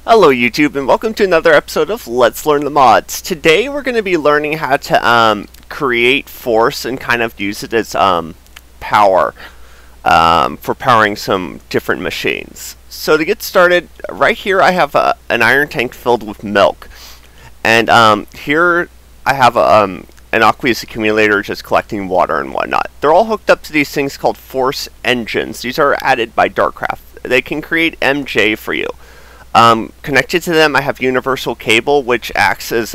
Hello YouTube, and welcome to another episode of Let's Learn the Mods. Today we're going to be learning how to create force and kind of use it as power for powering some different machines. So to get started, right here I have an iron tank filled with milk. And here I have an aqueous accumulator just collecting water and whatnot. They're all hooked up to these things called force engines. These are added by Dartcraft. They can create MJ for you. Connected to them, I have universal cable, which acts as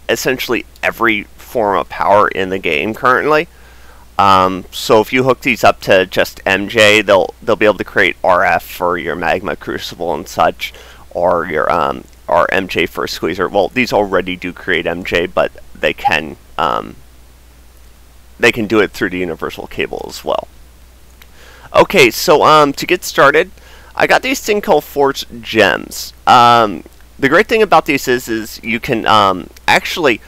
essentially every form of power in the game currently. So if you hook these up to just MJ, they'll be able to create RF for your magma crucible and such, or your or MJ for a squeezer. Well, these already do create MJ, but they can do it through the universal cable as well. Okay, so to get started, I got these thing called force gems. The great thing about these is you can actually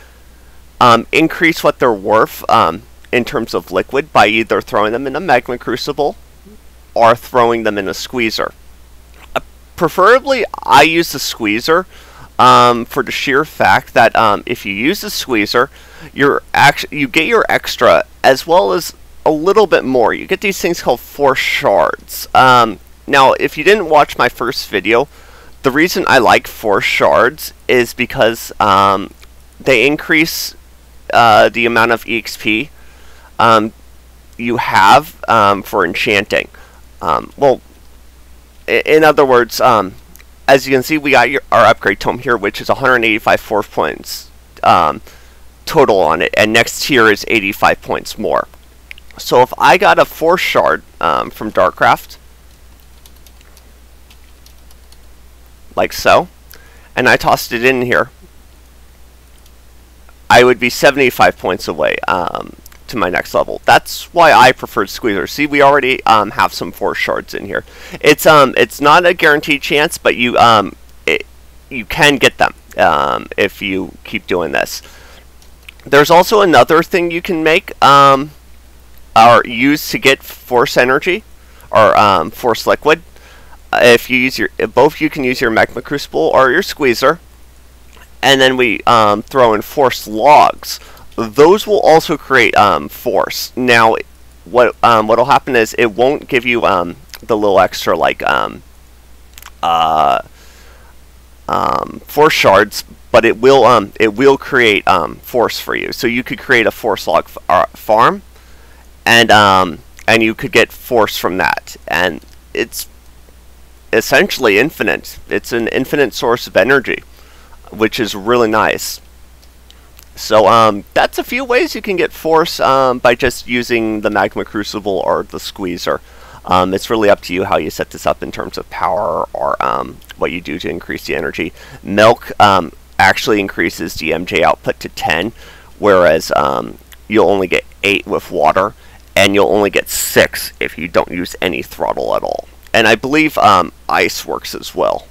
increase what they're worth in terms of liquid by either throwing them in a magma crucible or throwing them in a squeezer. Preferably, I use the squeezer for the sheer fact that if you use the squeezer, you get your extra as well as a little bit more. You get these things called force shards. Now, if you didn't watch my first video, the reason I like force shards is because they increase the amount of EXP you have for enchanting. Well, in other words, as you can see, we got our upgrade tome here, which is 185 force points total on it, and next tier is 85 points more. So if I got a force shard from Dartcraft, like so, and I tossed it in here, I would be 75 points away to my next level. That's why I preferred squeezer. See, we already have some force shards in here. It's not a guaranteed chance, but you can get them if you keep doing this. There's also another thing you can make or use to get force energy or force liquid. If you use both, you can use your magma crucible or your squeezer, and then we throw in force logs. Those will also create force. Now, what'll happen is it won't give you the little extra like force shards, but it will create force for you. So you could create a force log farm, and you could get force from that, and it's essentially infinite. It's an infinite source of energy, which is really nice. So that's a few ways you can get force by just using the magma crucible or the squeezer. It's really up to you how you set this up in terms of power or what you do to increase the energy. Milk actually increases the MJ output to 10, whereas you'll only get 8 with water, and you'll only get 6 if you don't use any throttle at all. And I believe ice works as well.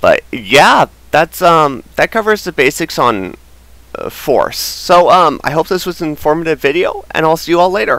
But yeah, that covers the basics on force. So I hope this was an informative video, and I'll see you all later.